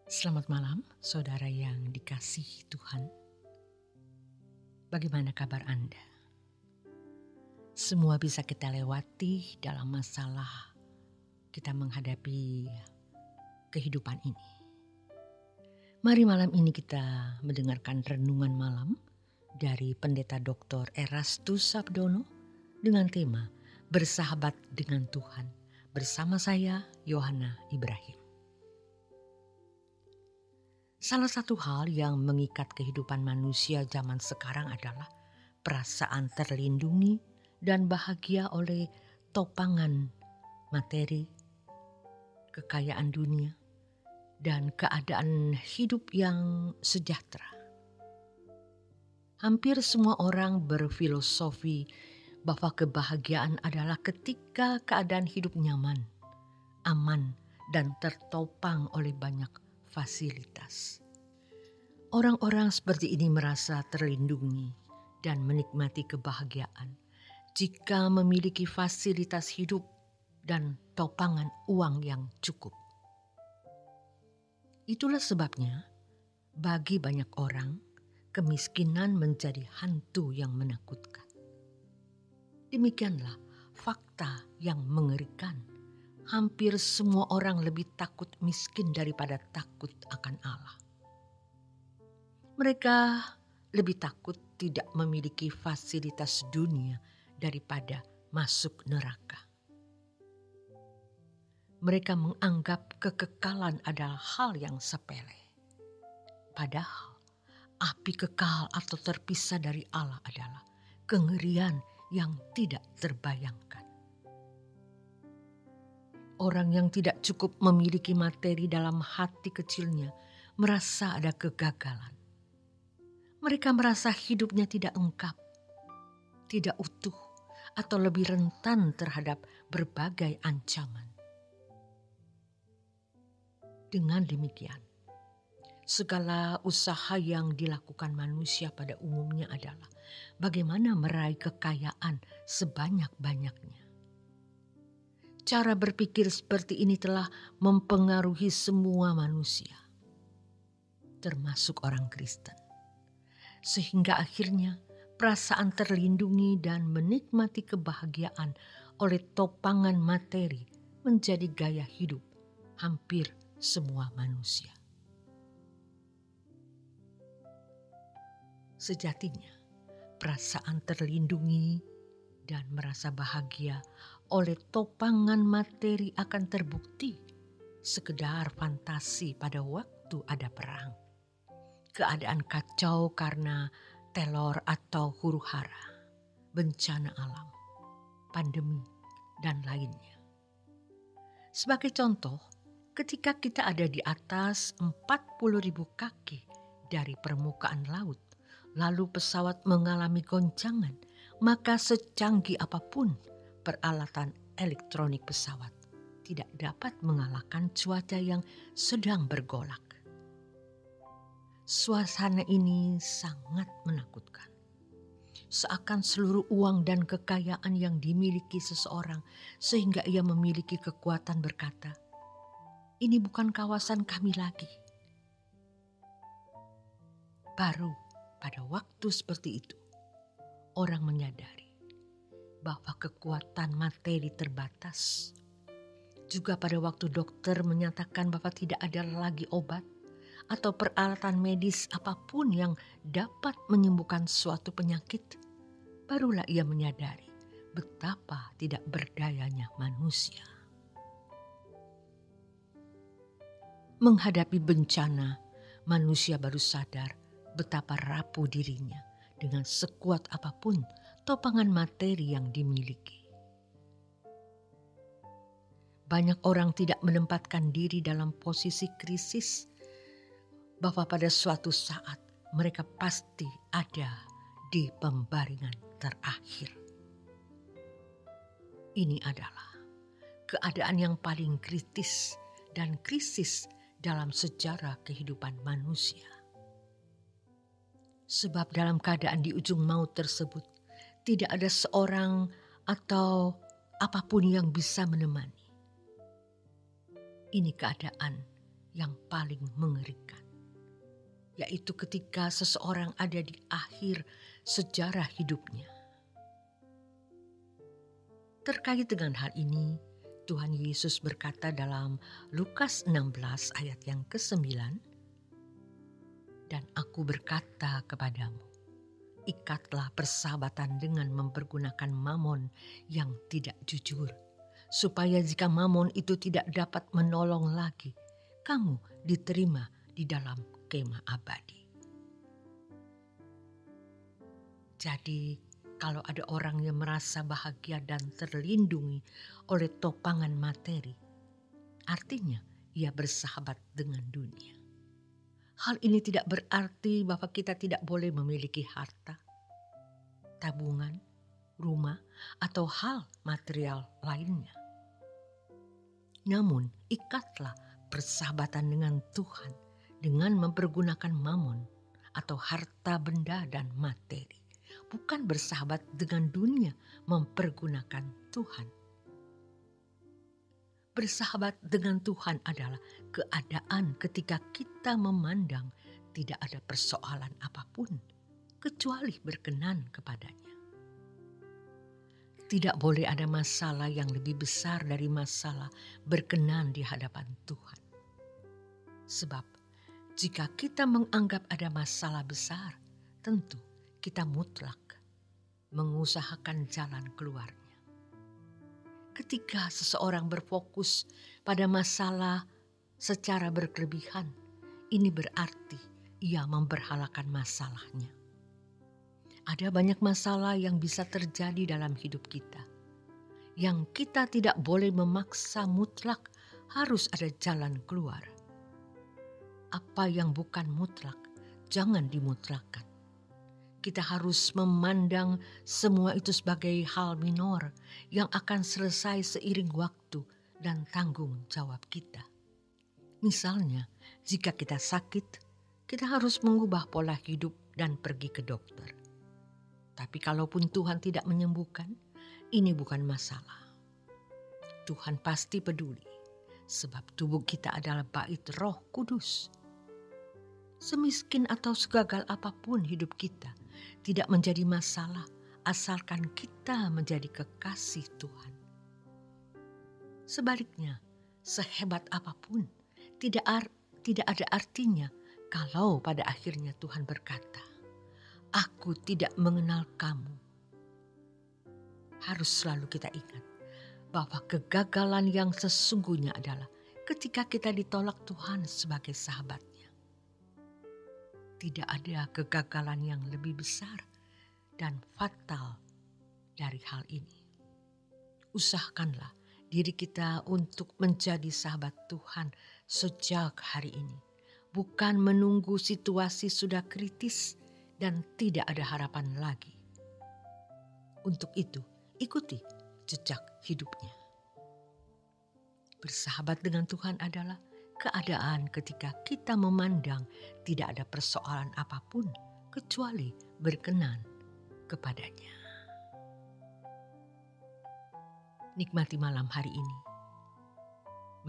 Selamat malam, saudara yang dikasihi Tuhan. Bagaimana kabar Anda? Semua bisa kita lewati dalam masalah kita menghadapi kehidupan ini. Mari malam ini kita mendengarkan renungan malam dari Pendeta Dr. Erastus Sabdono dengan tema Bersahabat dengan Tuhan bersama saya, Yohana Ibrahim. Salah satu hal yang mengikat kehidupan manusia zaman sekarang adalah perasaan terlindungi dan bahagia oleh topangan materi, kekayaan dunia, dan keadaan hidup yang sejahtera. Hampir semua orang berfilosofi bahwa kebahagiaan adalah ketika keadaan hidup nyaman, aman, dan tertopang oleh banyak fasilitas. Orang-orang seperti ini merasa terlindungi dan menikmati kebahagiaan jika memiliki fasilitas hidup dan topangan uang yang cukup. Itulah sebabnya bagi banyak orang kemiskinan menjadi hantu yang menakutkan. Demikianlah fakta yang mengerikan. Hampir semua orang lebih takut miskin daripada takut akan Allah. Mereka lebih takut tidak memiliki fasilitas dunia daripada masuk neraka. Mereka menganggap kekekalan adalah hal yang sepele. Padahal api kekal atau terpisah dari Allah adalah kengerian yang tidak terbayangkan. Orang yang tidak cukup memiliki materi dalam hati kecilnya merasa ada kegagalan. Mereka merasa hidupnya tidak lengkap, tidak utuh, atau lebih rentan terhadap berbagai ancaman. Dengan demikian, segala usaha yang dilakukan manusia pada umumnya adalah bagaimana meraih kekayaan sebanyak-banyaknya. Cara berpikir seperti ini telah mempengaruhi semua manusia, termasuk orang Kristen. Sehingga akhirnya perasaan terlindungi dan menikmati kebahagiaan oleh topangan materi menjadi gaya hidup hampir semua manusia. Sejatinya, perasaan terlindungi dan merasa bahagia oleh topangan materi akan terbukti sekedar fantasi pada waktu ada perang, keadaan kacau karena teror atau huru-hara, bencana alam, pandemi, dan lainnya. Sebagai contoh, ketika kita ada di atas 40.000 kaki dari permukaan laut, lalu pesawat mengalami goncangan, maka secanggih apapun peralatan elektronik pesawat tidak dapat mengalahkan cuaca yang sedang bergolak. Suasana ini sangat menakutkan. Seakan seluruh uang dan kekayaan yang dimiliki seseorang sehingga ia memiliki kekuatan berkata, "Ini bukan kawasan kami lagi." Baru pada waktu seperti itu, orang menyadari bahwa kekuatan materi terbatas. Juga pada waktu dokter menyatakan bahwa tidak ada lagi obat atau peralatan medis apapun yang dapat menyembuhkan suatu penyakit, barulah ia menyadari betapa tidak berdayanya manusia. Menghadapi bencana, manusia baru sadar betapa rapuh dirinya dengan sekuat apapun topangan materi yang dimiliki. Banyak orang tidak menempatkan diri dalam posisi krisis bahwa pada suatu saat mereka pasti ada di pembaringan terakhir. Ini adalah keadaan yang paling kritis dan krisis dalam sejarah kehidupan manusia. Sebab dalam keadaan di ujung maut tersebut, tidak ada seorang atau apapun yang bisa menemani. Ini keadaan yang paling mengerikan, yaitu ketika seseorang ada di akhir sejarah hidupnya. Terkait dengan hal ini, Tuhan Yesus berkata dalam Lukas 16 ayat yang ke-9, "Dan aku berkata kepadamu, ikatlah persahabatan dengan mempergunakan mamon yang tidak jujur, supaya jika mamon itu tidak dapat menolong lagi, kamu diterima di dalam kemah abadi." Jadi, kalau ada orang yang merasa bahagia dan terlindungi oleh topangan materi, artinya ia bersahabat dengan dunia. Hal ini tidak berarti bahwa kita tidak boleh memiliki harta, tabungan, rumah, atau hal material lainnya. Namun, ikatlah persahabatan dengan Tuhan dengan mempergunakan mamon atau harta benda dan materi. Bukan bersahabat dengan dunia mempergunakan Tuhan. Bersahabat dengan Tuhan adalah keadaan ketika kita memandang tidak ada persoalan apapun kecuali berkenan kepadanya. Tidak boleh ada masalah yang lebih besar dari masalah berkenan di hadapan Tuhan. Sebab jika kita menganggap ada masalah besar, tentu kita mutlak mengusahakan jalan keluarnya. Ketika seseorang berfokus pada masalah secara berlebihan, ini berarti ia memberhalakan masalahnya. Ada banyak masalah yang bisa terjadi dalam hidup kita, yang kita tidak boleh memaksa mutlak harus ada jalan keluar. Apa yang bukan mutlak, jangan dimutlakan. Kita harus memandang semua itu sebagai hal minor yang akan selesai seiring waktu dan tanggung jawab kita. Misalnya, jika kita sakit, kita harus mengubah pola hidup dan pergi ke dokter. Tapi kalaupun Tuhan tidak menyembuhkan, ini bukan masalah. Tuhan pasti peduli, sebab tubuh kita adalah bait Roh Kudus. Semiskin atau segagal apapun hidup kita, tidak menjadi masalah asalkan kita menjadi kekasih Tuhan. Sebaliknya, sehebat apapun tidak ada artinya kalau pada akhirnya Tuhan berkata, "Aku tidak mengenal kamu." Harus selalu kita ingat bahwa kegagalan yang sesungguhnya adalah ketika kita ditolak Tuhan sebagai sahabatnya. Tidak ada kegagalan yang lebih besar dan fatal dari hal ini. Usahakanlah diri kita untuk menjadi sahabat Tuhan sejak hari ini. Bukan menunggu situasi sudah kritis dan tidak ada harapan lagi. Untuk itu, ikuti jejak hidupnya. Bersahabat dengan Tuhan adalah keadaan ketika kita memandang tidak ada persoalan apapun kecuali berkenan kepadanya. Nikmati malam hari ini.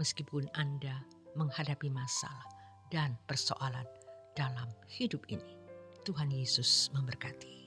Meskipun Anda menghadapi masalah dan persoalan dalam hidup ini, Tuhan Yesus memberkati.